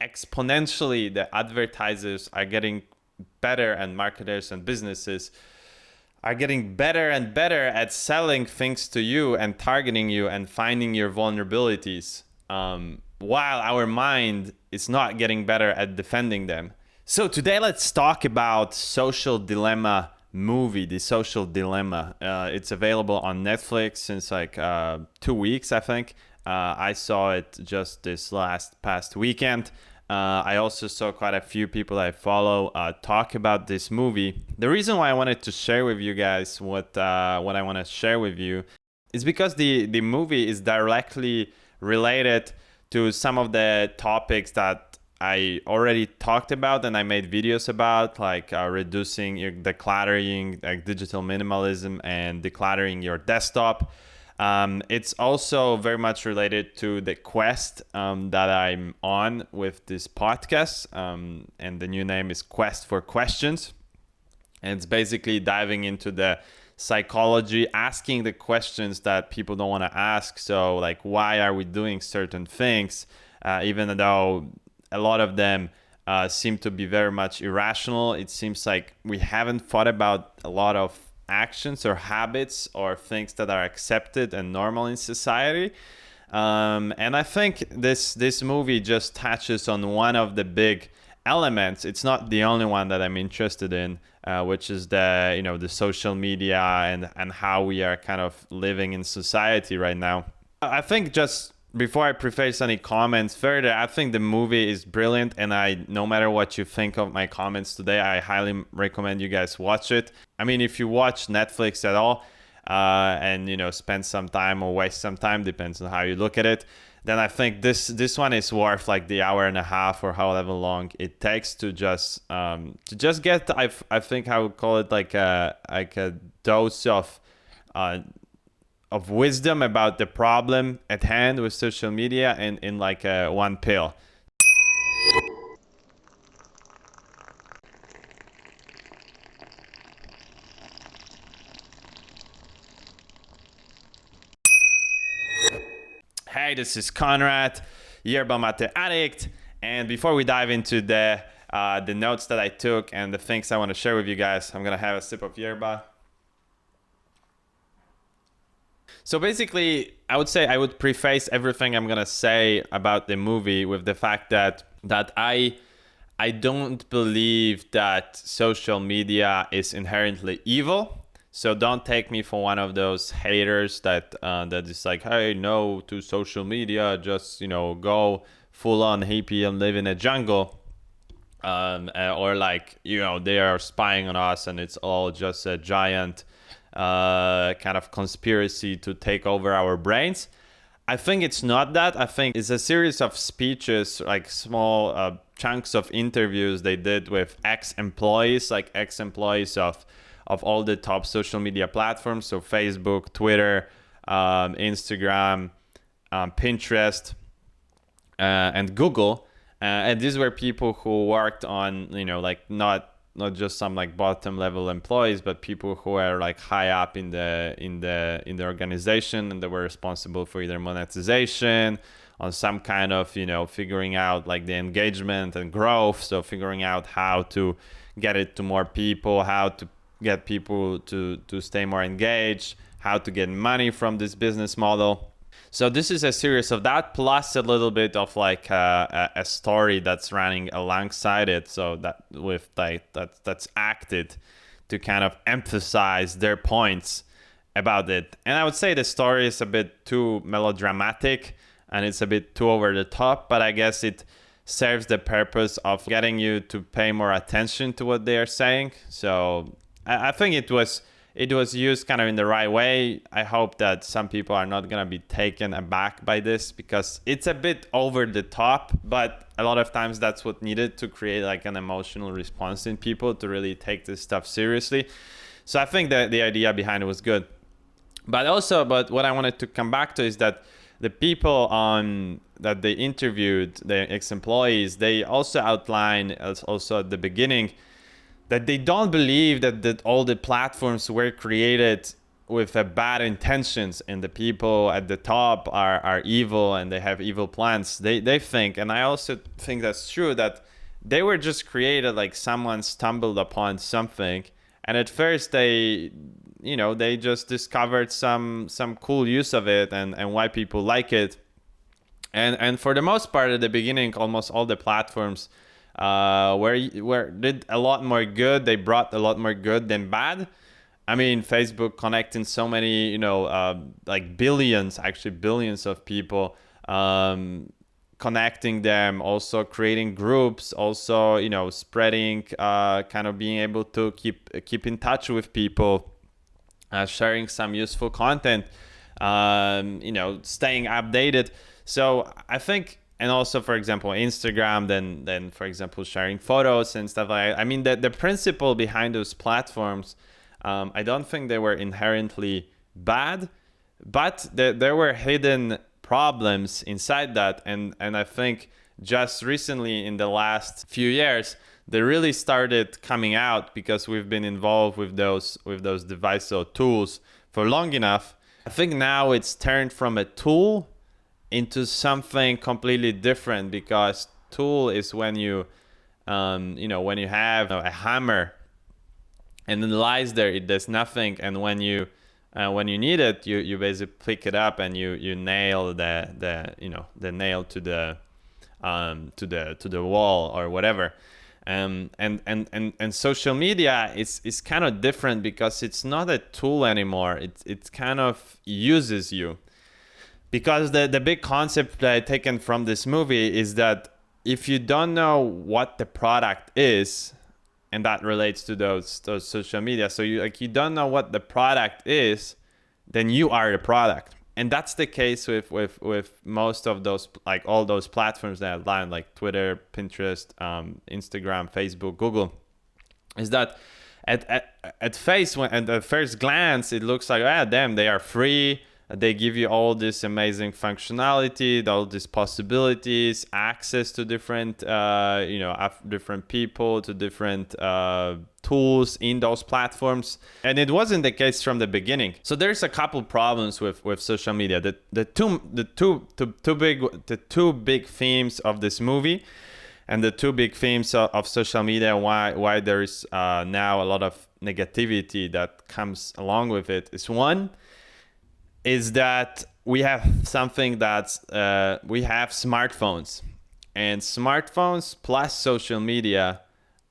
exponentially the advertisers are getting better, and marketers and businesses are getting better and better at selling things to you and targeting you and finding your vulnerabilities, while our mind is not getting better at defending them. So today let's talk about Social Dilemma movie, The Social Dilemma. It's available on Netflix since like 2 weeks, I think. I saw it just this past weekend. I also saw quite a few people I follow talk about this movie. The reason why I wanted to share with you guys what I want to share with you is because the movie is directly related to some of the topics that I already talked about and I made videos about, like reducing, decluttering, like digital minimalism and decluttering your desktop. It's also very much related to the quest that I'm on with this podcast, and the new name is Quest for Questions. And it's basically diving into the psychology, asking the questions that people don't want to ask. So like, why are we doing certain things, even though a lot of them seem to be very much irrational? It seems like we haven't thought about a lot of actions or habits or things that are accepted and normal in society. And I think this movie just touches on one of the big elements. It's not the only one that I'm interested in, which is the social media and how we are kind of living in society right now. I think, just before I preface any comments further, I think the movie is brilliant, and no matter what you think of my comments today, I highly recommend you guys watch it. I mean, if you watch Netflix at all, and spend some time or waste some time, depends on how you look at it, then I think this one is worth like the hour and a half or however long it takes to just get, I think I would call it like a dose of wisdom about the problem at hand with social media in like one pill. Hey, this is Konrad, Yerba Addict, and before we dive into the notes that I took and the things I want to share with you guys, I'm gonna have a sip of Yerba. So basically, I would say I would preface everything I'm gonna say about the movie with the fact that I don't believe that social media is inherently evil. So don't take me for one of those haters that is like, hey, no to social media, just go full on hippie and live in a jungle, or like they are spying on us and it's all just a giant kind of conspiracy to take over our brains. I think it's not that. I think it's a series of speeches, like small chunks of interviews they did with ex-employees of all the top social media platforms. So Facebook, Twitter, Instagram, Pinterest, and Google. And these were people who worked on, like not just some like bottom level employees, but people who are like high up in the organization, and they were responsible for either monetization on some kind of figuring out like the engagement and growth. So figuring out how to get it to more people, how to get people to stay more engaged, how to get money from this business model. So this is a series of that, plus a little bit of like a story that's running alongside it. So that with like that's acted to kind of emphasize their points about it. And I would say the story is a bit too melodramatic and it's a bit too over the top, but I guess it serves the purpose of getting you to pay more attention to what they are saying. So I think it was used kind of in the right way. I hope that some people are not going to be taken aback by this, because it's a bit over the top, but a lot of times that's what needed to create like an emotional response in people to really take this stuff seriously. So I think that the idea behind it was good. But what I wanted to come back to is that the people that they interviewed, the ex-employees, they also outline also at the beginning that they don't believe that all the platforms were created with bad intentions, and the people at the top are evil and they have evil plans. They think, and I also think that's true, that they were just created like someone stumbled upon something, and at first they just discovered some cool use of it, and why people like it. And for the most part, at the beginning, almost all the platforms were did a lot more good. They brought a lot more good than bad. I mean, Facebook connecting so many, like billions of people, connecting them, also creating groups, also, spreading, kind of being able to keep in touch with people, sharing some useful content, staying updated. So I think, and also, for example, Instagram, then for example, sharing photos and stuff like that. I mean, the principle behind those platforms, I don't think they were inherently bad, but there were hidden problems inside that. And I think just recently, in the last few years, they really started coming out, because we've been involved with those devices or tools for long enough. I think now it's turned from a tool into something completely different, because tool is when you have a hammer and it lies there, it does nothing, and when you need it, you basically pick it up and you nail the nail to the wall or whatever. And social media is kind of different, because it's not a tool anymore. It's kind of uses you. Because the big concept that I taken from this movie is that if you don't know what the product is, and that relates to those social media, so you don't know what the product is, then you are the product. And that's the case with most of those, like all those platforms that I outlined, like Twitter, Pinterest, Instagram, Facebook, Google, is that at first glance, it looks like, damn, they are free. They give you all this amazing functionality, all these possibilities, access to different, different people, to different tools in those platforms. And it wasn't the case from the beginning. So there's a couple problems with social media. The two big themes of this movie, and the two big themes of social media, why there is now a lot of negativity that comes along with it, is one, is that we have something that's we have smartphones, and smartphones plus social media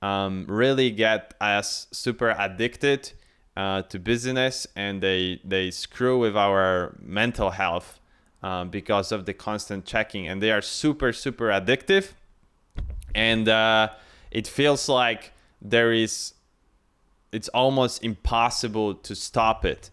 really get us super addicted to business, and they screw with our mental health because of the constant checking, and they are super addictive, and it feels like it's almost impossible to stop it.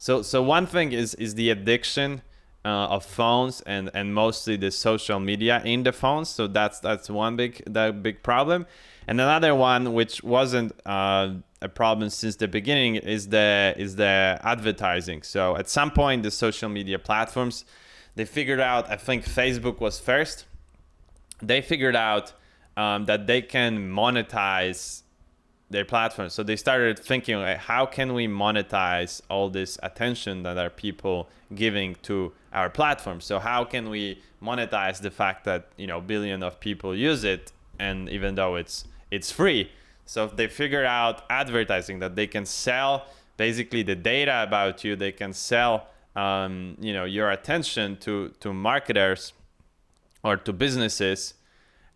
So one thing is the addiction of phones, and mostly the social media in the phones. So that's one big problem. And another one, which wasn't a problem since the beginning, is the advertising. So at some point, the social media platforms, they figured out, I think Facebook was first, they figured out that they can monetize their platform. So they started thinking, like, how can we monetize all this attention that our people giving to our platform? So how can we monetize the fact that billion of people use it, and even though it's free? So they figured out advertising, that they can sell basically the data about you. They can sell your attention to marketers or to businesses,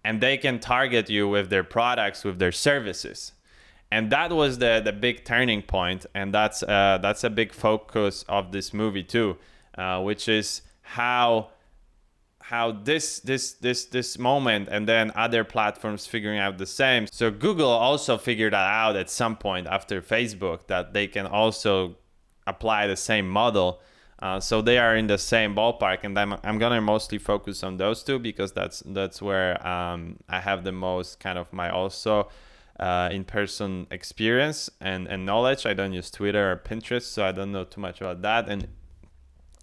and they can target you with their products, with their services. And that was the big turning point, and that's a big focus of this movie too, which is how this moment, and then other platforms figuring out the same. So Google also figured that out at some point after Facebook, that they can also apply the same model. So they are in the same ballpark, and I'm gonna mostly focus on those two, because that's where I have the most kind of my also in-person experience and knowledge. I don't use Twitter or Pinterest, so I don't know too much about that. And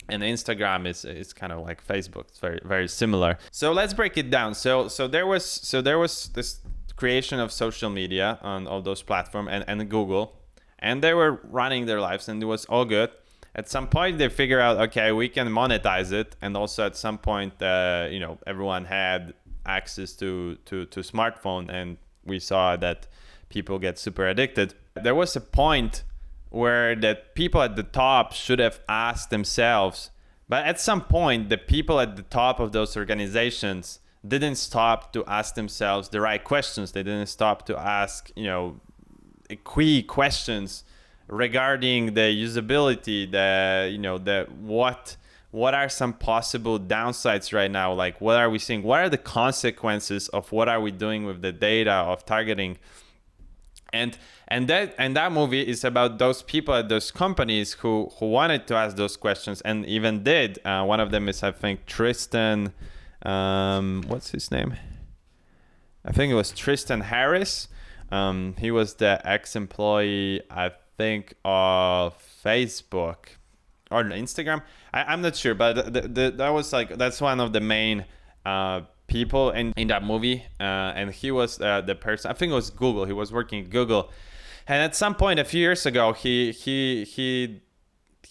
Instagram is kind of like Facebook. It's very, very similar. So let's break it down. So there was this creation of social media on all those platforms and Google, and they were running their lives, and it was all good. at some point they figure out, okay, we can monetize it. And also at some point, everyone had access to smartphone, and we saw that people get super addicted. There was a point where the people at the top should have asked themselves, but at some point the people at the top of those organizations didn't stop to ask themselves the right questions. They didn't stop to ask, key questions regarding the usability, what are some possible downsides right now? Like, what are we seeing? What are the consequences of what are we doing with the data of targeting? And that movie is about those people at those companies who wanted to ask those questions and even did. One of them is, I think, Tristan. What's his name? I think it was Tristan Harris. He was the ex-employee, I think, of Facebook or Instagram. I'm not sure, but that was like, that's one of the main people in that movie, and he was the person, I think it was Google. He was working at Google, and at some point a few years ago, he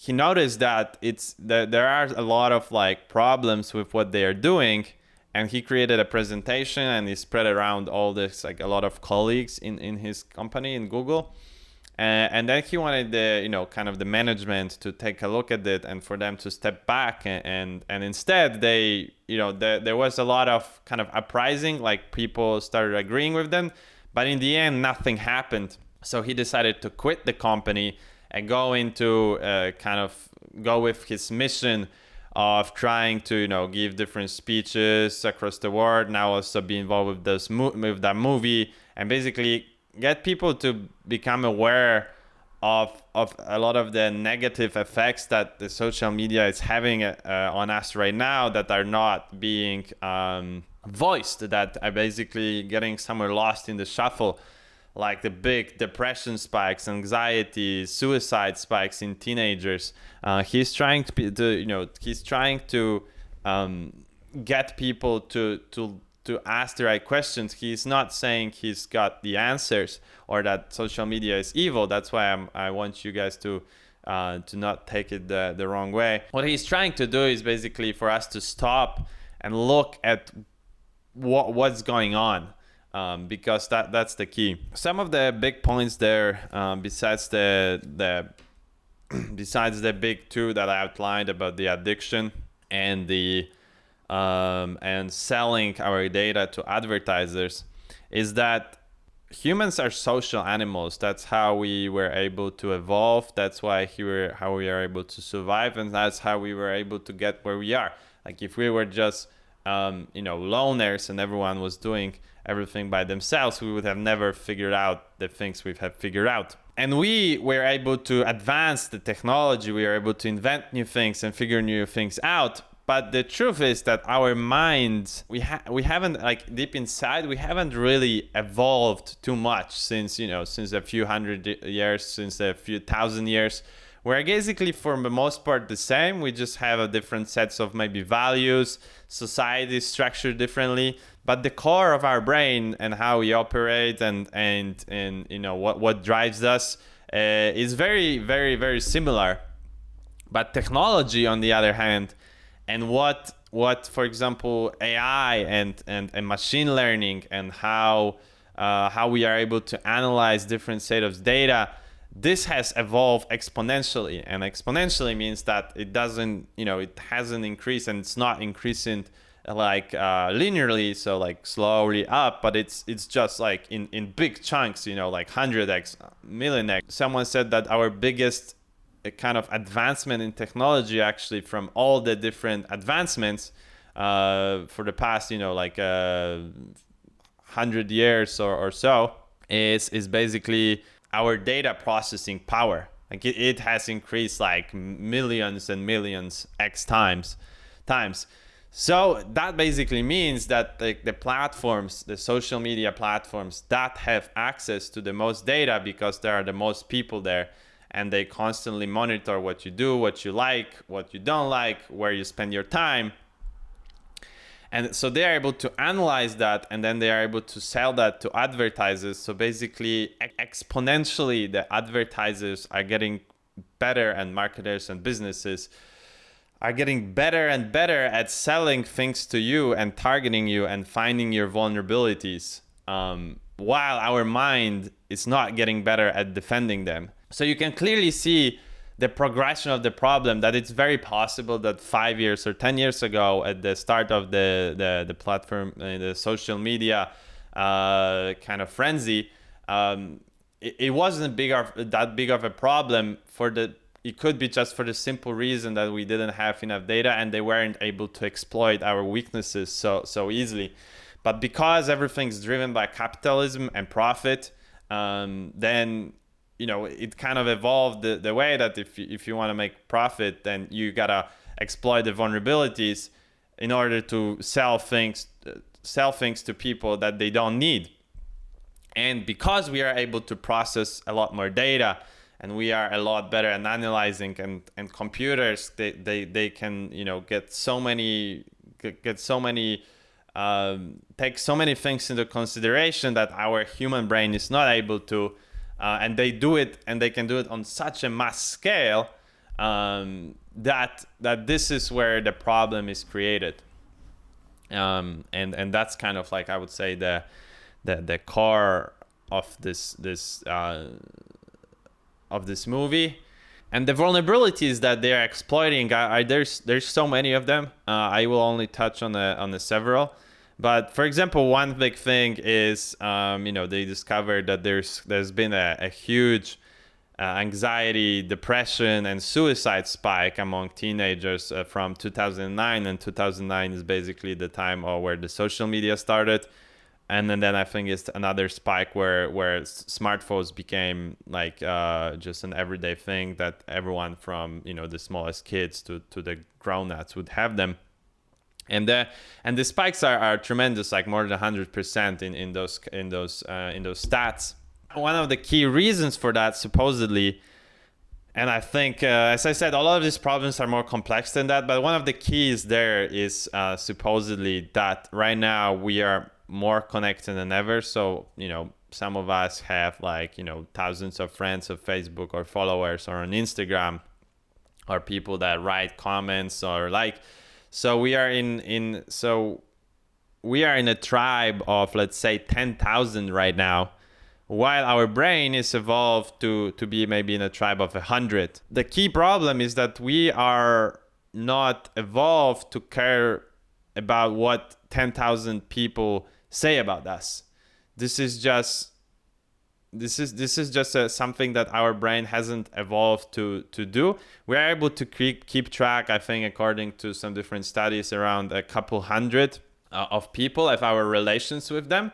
noticed that there are a lot of like problems with what they are doing, and he created a presentation and he spread around all this, like a lot of colleagues in his company in Google. And then he wanted the kind of the management to take a look at it and for them to step back, and instead there was a lot of kind of uprising, like people started agreeing with them, but in the end nothing happened. So he decided to quit the company and go with his mission of trying to give different speeches across the world, now also be involved with that movie, and basically get people to become aware of a lot of the negative effects that the social media is having on us right now, that are not being voiced, that are basically getting somewhere lost in the shuffle, like the big depression spikes, anxiety, suicide spikes in teenagers. He's trying to get people to ask the right questions. He's not saying he's got the answers or that social media is evil. That's why I want you guys to not take it the wrong way. What he's trying to do is basically for us to stop and look at what's going on, because that's the key. Some of the big points there, besides the big two that I outlined about the addiction and and selling our data to advertisers, is that humans are social animals. That's how we were able to evolve. That's how we are able to survive, and that's how we were able to get where we are. Like if we were just loners and everyone was doing everything by themselves, we would have never figured out the things we have figured out. And we were able to advance the technology. We were able to invent new things and figure new things out. But the truth is that our minds, we haven't, like deep inside, we haven't really evolved too much since a few hundred years, since a few thousand years. We're basically, for the most part, the same. We just have a different sets of maybe values. Society is structured differently, but the core of our brain and how we operate and what drives us is very, very, very similar. But technology, on the other hand, and what for example AI and machine learning, and how we are able to analyze different sets of data, this has evolved exponentially. And exponentially means that it hasn't increased, and it's not increasing like linearly, so like slowly up, but it's just like in big chunks, like 100x, million x. Someone said that our biggest kind of advancement in technology, actually, from all the different advancements for the past 100 years or so, is basically our data processing power. Like it has increased like millions and millions x times. So that basically means that the platforms, the social media platforms that have access to the most data, because there are the most people there, and they constantly monitor what you do, what you like, what you don't like, where you spend your time. And so they are able to analyze that, and then they are able to sell that to advertisers. So basically, exponentially, the advertisers are getting better, and marketers and businesses are getting better and better at selling things to you and targeting you and finding your vulnerabilities, while our mind is not getting better at defending them. So you can clearly see the progression of the problem, that it's very possible that 5 years or 10 years ago, at the start of the platform, the social media kind of frenzy, it wasn't that big of a problem. It could be just for the simple reason that we didn't have enough data and they weren't able to exploit our weaknesses so easily. But because everything's driven by capitalism and profit, then it kind of evolved the way that if you want to make profit, then you gotta exploit the vulnerabilities in order to sell things to people that they don't need. And because we are able to process a lot more data, and we are a lot better at analyzing, and computers, they can take so many things into consideration that our human brain is not able to, and they can do it on such a mass scale, that this is where the problem is created, and that's kind of like, I would say, the core of this movie. And the vulnerabilities that they are exploiting, there's so many of them. I will only touch on the several. But for example, one big thing is, they discovered that there's been a huge anxiety, depression, and suicide spike among teenagers from 2009. And 2009 is basically the time where the social media started. And then I think it's another spike where smartphones became like just an everyday thing that everyone from the smallest kids to the grown-ups would have them. And the spikes are tremendous, like more than 100% in those stats. One of the key reasons for that, supposedly, and I think, as I said, a lot of these problems are more complex than that, but one of the keys there is supposedly that right now we are more connected than ever. So some of us have thousands of friends on Facebook or followers or on Instagram, or people that write comments or so we are in a tribe of, let's say, 10,000 right now, while our brain is evolved to be maybe in a tribe of 100. The key problem is that we are not evolved to care about what 10,000 people say about us. This is just something that our brain hasn't evolved to do. We are able to keep track, I think, according to some different studies, around a couple hundred of people, of our relations with them,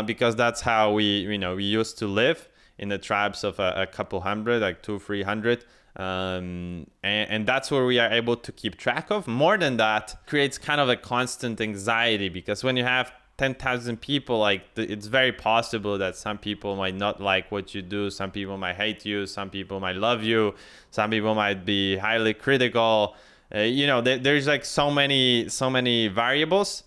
because that's how we used to live, in the tribes of a couple hundred, like 200-300. And that's where we are able to keep track of. More than that, creates kind of a constant anxiety, because when you have 10,000 people, it's very possible that some people might not like what you do, some people might hate you, some people might love you, some people might be highly critical. There's so many variables,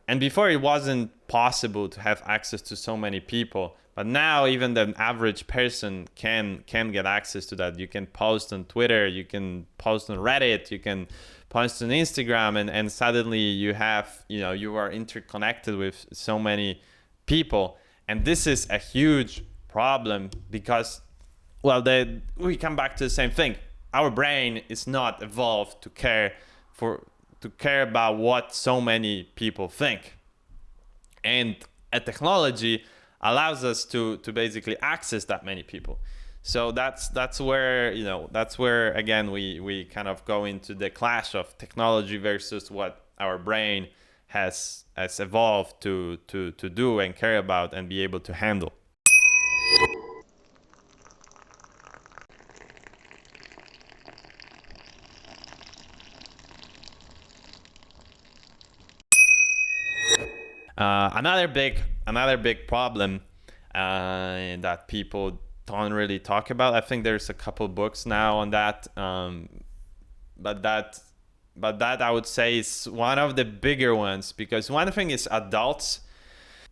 and before it wasn't possible to have access to so many people. But now even the average person can get access to that. You can post on Twitter, you can post on Reddit, you can post on Instagram, and suddenly you have, you are interconnected with so many people. And this is a huge problem because, we come back to the same thing. Our brain is not evolved to care about what so many people think. And a technology allows us to basically access that many people. So that's where again we kind of go into the clash of technology versus what our brain has evolved to do and care about and be able to handle. Another big problem that people don't really talk about. I think there's a couple books now on that, but that I would say is one of the bigger ones, because one thing is adults.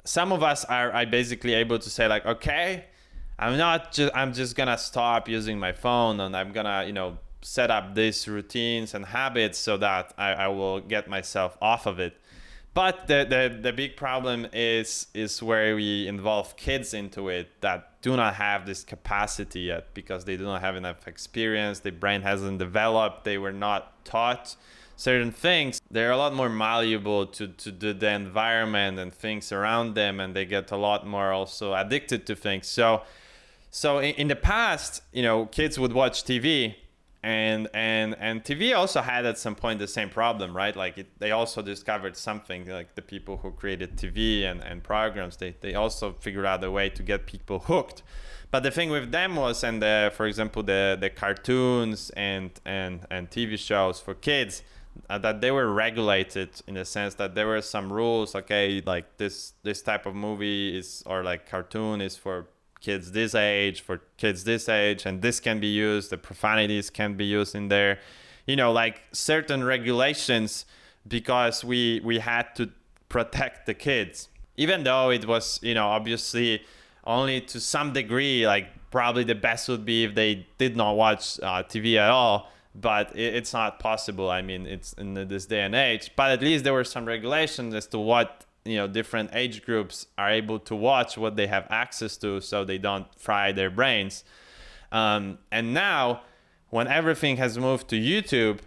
Some of us are basically able to say, like, okay, I'm just gonna stop using my phone, and I'm gonna, set up these routines and habits so that I will get myself off of it. But the big problem is where we involve kids into it that do not have this capacity yet, because they do not have enough experience. Their brain hasn't developed. They were not taught certain things. They're a lot more malleable to the environment and things around them, and they get a lot more also addicted to things. So in the past, kids would watch TV, and TV also had at some point the same problem, right? Like they also discovered something, like the people who created TV and programs, they also figured out a way to get people hooked. But the thing with them was, and for example, the cartoons and TV shows for kids, that they were regulated in the sense that there were some rules. Okay, like this type of movie is, or like cartoon is for kids this age, and this can be used, the profanities can be used in there, like certain regulations, because we had to protect the kids, even though it was, obviously only to some degree. Like probably the best would be if they did not watch TV at all, but it's not possible. I mean, it's in this day and age, but at least there were some regulations as to what different age groups are able to watch, what they have access to, so they don't fry their brains. And now, when everything has moved to YouTube,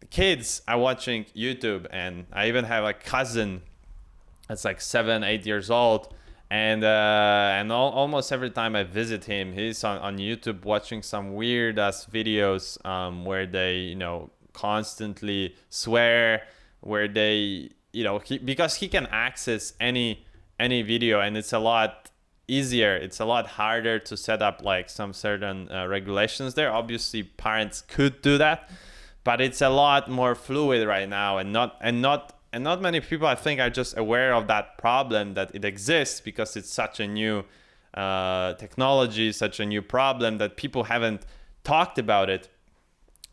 kids are watching YouTube. And I even have a cousin that's like 7-8 years old, and almost every time I visit him, he's on YouTube watching some weird ass videos where they constantly swear, where they because he can access any video, and it's a lot easier. It's a lot harder to set up like some certain regulations there. Obviously, parents could do that, but it's a lot more fluid right now, and not many people, I think, are just aware of that problem, that it exists, because it's such a new technology, such a new problem, that people haven't talked about it.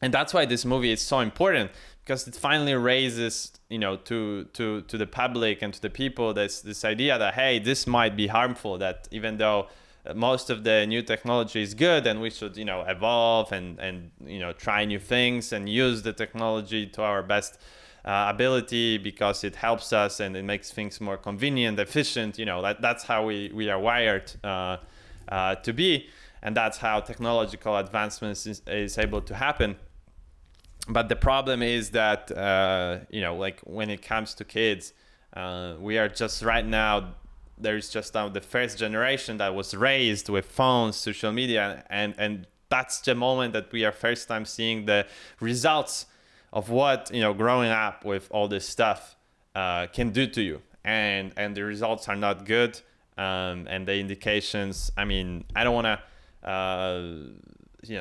And that's why this movie is so important, because it finally raises, to the public and to the people, this idea that, hey, this might be harmful, that even though most of the new technology is good, and we should, evolve and try new things and use the technology to our best ability, because it helps us and it makes things more convenient, efficient. That's how we are wired to be, and that's how technological advancements is able to happen. But the problem is that, like when it comes to kids, we are just right now, there's just the first generation that was raised with phones, social media, and that's the moment that we are first time seeing the results of what, growing up with all this stuff can do to you. And the results are not good. And the indications, I mean, I don't want to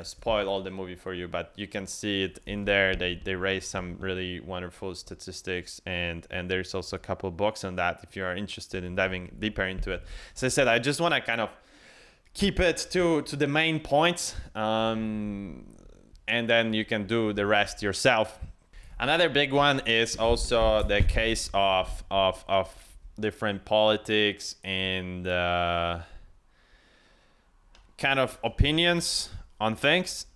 spoil all the movie for you, but you can see it in there. They raise some really wonderful statistics, and there's also a couple of books on that if you are interested in diving deeper into it. As I said, I just want to kind of keep it to the main points, and then you can do the rest yourself. Another big one is also the case of different politics and kind of opinions on things.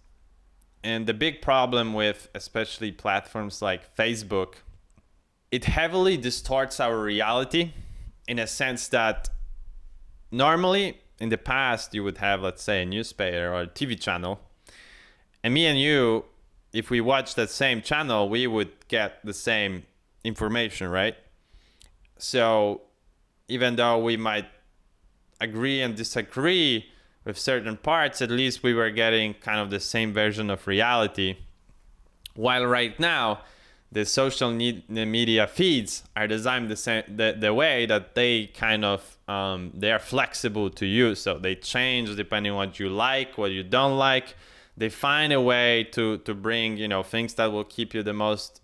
And the big problem with especially platforms like Facebook, it heavily distorts our reality, in a sense that normally in the past you would have, let's say, a newspaper or a TV channel, and me and you, if we watch that same channel, we would get the same information, right? So even though we might agree and disagree with certain parts, at least we were getting kind of the same version of reality. While right now, the social media feeds are designed the way that they kind of, they are flexible to use. So they change depending on what you like, what you don't like. They find a way to bring, things that will keep you the most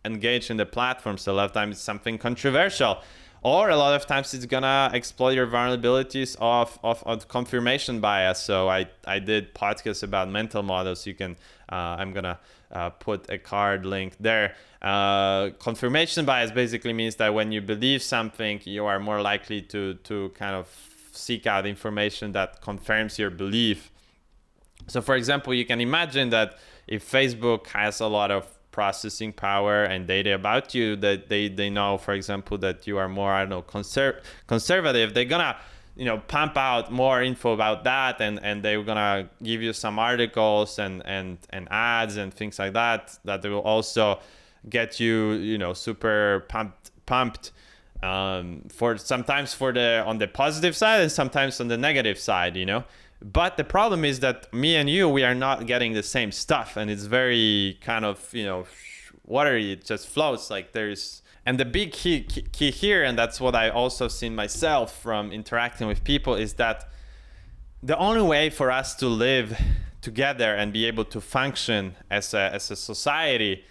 engaged in the platform. So a lot of times it's something controversial, or a lot of times it's gonna exploit your vulnerabilities of confirmation bias. So I did podcasts about mental models. You can, I'm gonna put a card link there. Confirmation bias basically means that when you believe something, you are more likely to kind of seek out information that confirms your belief. So for example, you can imagine that if Facebook has a lot of processing power and data about you, that they know, for example, that you are more, I don't know, conservative, they're gonna, pump out more info about that, and they're gonna give you some articles and ads and things like that will also get you, super pumped for sometimes on the positive side and sometimes on the negative side. But the problem is that me and you, we are not getting the same stuff, and it's very kind of, watery. It just floats like there's. And the big key here, and that's what I also seen myself from interacting with people, is that the only way for us to live together and be able to function as a society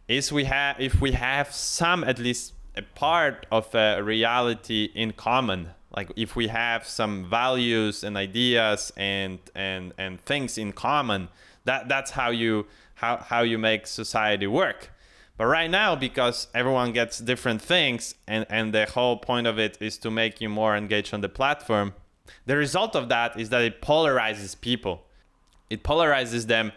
is if we have some, at least a part of a reality in common. Like if we have some values and ideas and things in common, that's how you make society work. But right now, because everyone gets different things, and the whole point of it is to make you more engaged on the platform, the result of that is that it polarizes people. It polarizes them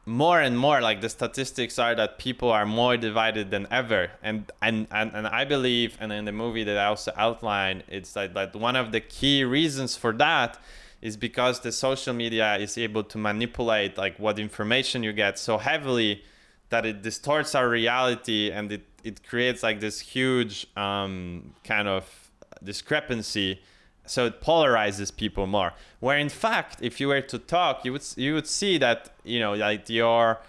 more and more. Like the statistics are that people are more divided than ever. And I believe, and in the movie that I also outline, it's that one of the key reasons for that is because the social media is able to manipulate like what information you get so heavily that it distorts our reality, and it creates like this huge kind of discrepancy. So it polarizes people more. Where in fact, if you were to talk, you would see that, like your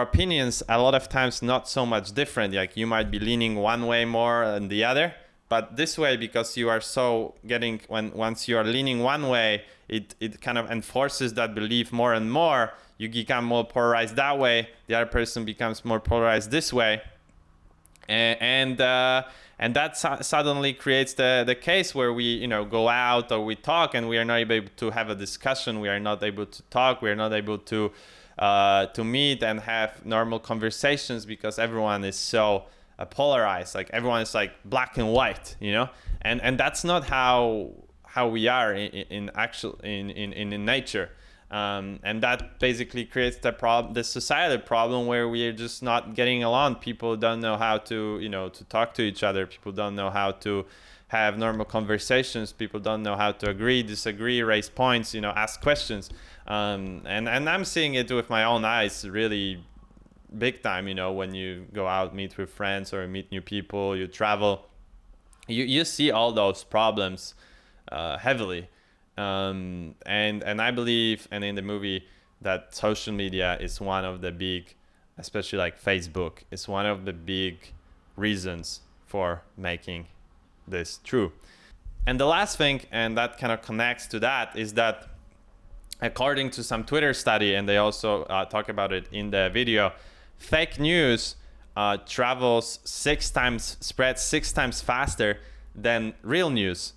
opinions a lot of times not so much different. Like you might be leaning one way more than the other, but this way, because you are so once you are leaning one way, it kind of enforces that belief more and more. You become more polarized that way. The other person becomes more polarized this way, and that suddenly creates the case where we go out or we talk and we are not able to have a discussion. We are not able to talk. We are not able to meet and have normal conversations because everyone is so polarized. Like everyone is like black and white, and that's not how we are in nature. And that basically creates the societal problem where we are just not getting along. People don't know how to, to talk to each other. People don't know how to have normal conversations. People don't know how to agree, disagree, raise points, ask questions. And I'm seeing it with my own eyes, really big time. When you go out, meet with friends or meet new people, you travel, you see all those problems heavily. And I believe, and in the movie, that social media is one of the big, especially like Facebook, is one of the big reasons for making this true. And the last thing, and that kind of connects to that, is that according to some Twitter study, and they also talk about it in the video, fake news spreads 6 times faster than real news.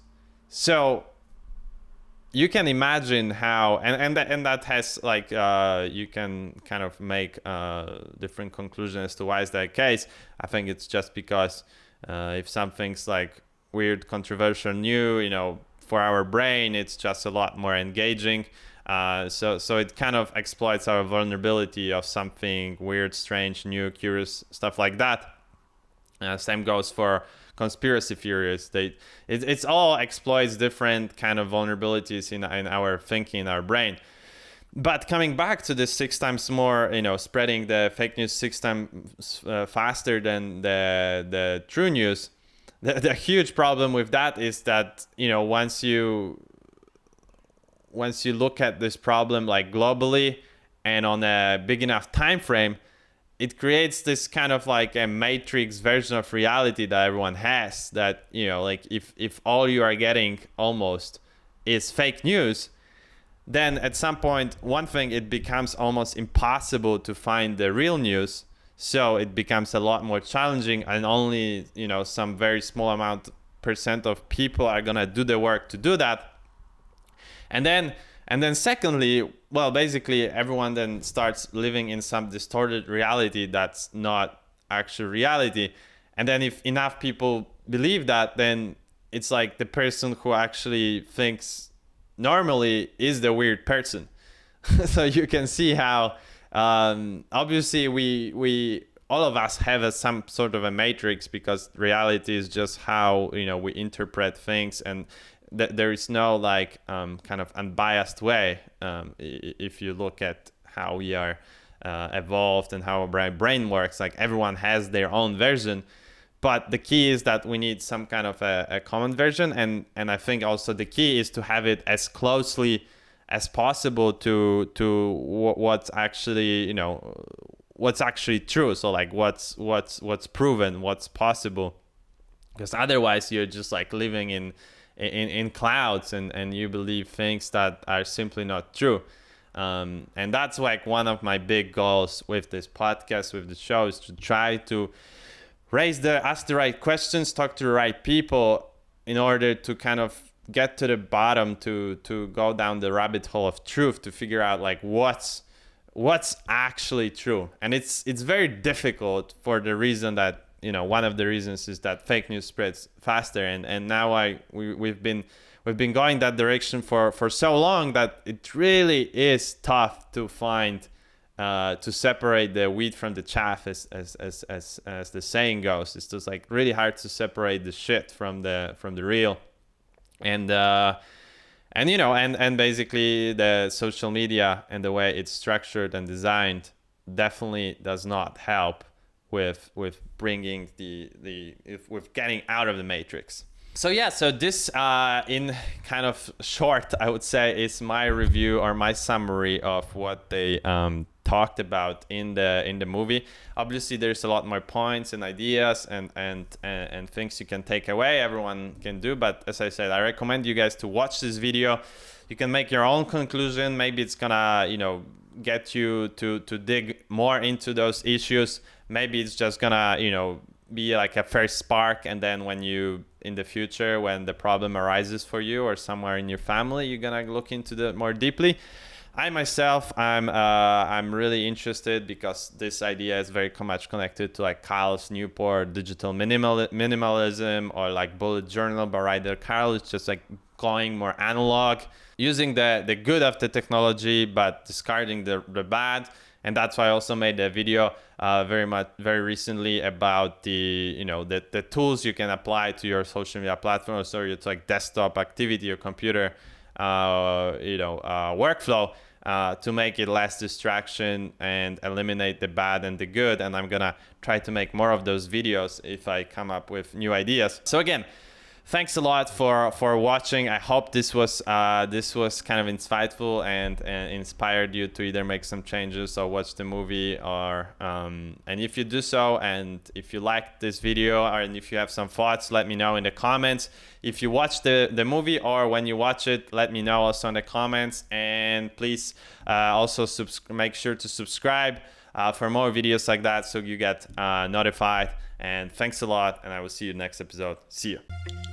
So you can imagine how, and that has like you can kind of make different conclusions as to why is that case. I think it's just because if something's like weird, controversial, new, for our brain, it's just a lot more engaging. So it kind of exploits our vulnerability of something weird, strange, new, curious, stuff like that. Same goes for conspiracy theories. It's all exploits different kind of vulnerabilities in our thinking, in our brain. But coming back to this 6 times more, spreading the fake news 6 times faster than the true news. The huge problem with that is that once you look at this problem like globally and on a big enough time frame, it creates this kind of like a matrix version of reality that everyone has, that like if all you are getting almost is fake news, then at some point, one thing, it becomes almost impossible to find the real news. So it becomes a lot more challenging, and only some very small % of people are gonna do the work to do that. And then secondly, well, basically everyone then starts living in some distorted reality that's not actual reality. And then if enough people believe that, then it's like the person who actually thinks normally is the weird person. So you can see how obviously we all of us have some sort of a matrix, because reality is just how, you know, we interpret things, and there is no like kind of unbiased way, if you look at how we are evolved and how our brain works. Like everyone has their own version, but the key is that we need some kind of a common version, and I think also the key is to have it as closely as possible to what's actually, you know, what's actually true. So like what's proven, what's possible, because otherwise you're just like living in clouds, and you believe things that are simply not true. And that's like one of my big goals with this podcast, with the show, is to try to ask the right questions, talk to the right people, in order to kind of get to the bottom, to go down the rabbit hole of truth, to figure out like what's actually true. And it's very difficult, for the reason that, you know, one of the reasons is that fake news spreads faster, and now we've been going that direction for so long that it really is tough to find to separate the wheat from the chaff, as the saying goes. It's just like really hard to separate the shit from the real. And you know, and basically the social media and the way it's structured and designed definitely does not help with bringing with getting out of the matrix. So yeah, so this in kind of short, I would say, is my review or my summary of what they talked about in the movie. Obviously, there's a lot more points and ideas and things you can take away. Everyone can do, but as I said, I recommend you guys to watch this video. You can make your own conclusion. Maybe it's gonna, you know, get you to dig more into those issues. Maybe it's just gonna, you know, be like a first spark, and then when you, in the future, when the problem arises for you or somewhere in your family, you're gonna look into it more deeply. I myself, I'm really interested, because this idea is very much connected to like Kyle's Newport digital minimalism, or like bullet journal by Ryder Carl. It's just like going more analog, using the good of the technology, but discarding the bad. And that's why I also made a video very recently about the, you know, the tools you can apply to your social media platform, or it's like desktop activity or computer workflow, to make it less distraction and eliminate the bad and the good. And I'm gonna try to make more of those videos if I come up with new ideas. So again, thanks a lot for watching. I hope this was kind of insightful and inspired you to either make some changes or watch the movie, or and if you do so, and if you liked this video, and if you have some thoughts, let me know in the comments. If you watch the movie, or when you watch it, let me know also in the comments. And please also make sure to subscribe for more videos like that, so you get notified. And thanks a lot, and I will see you next episode. See you.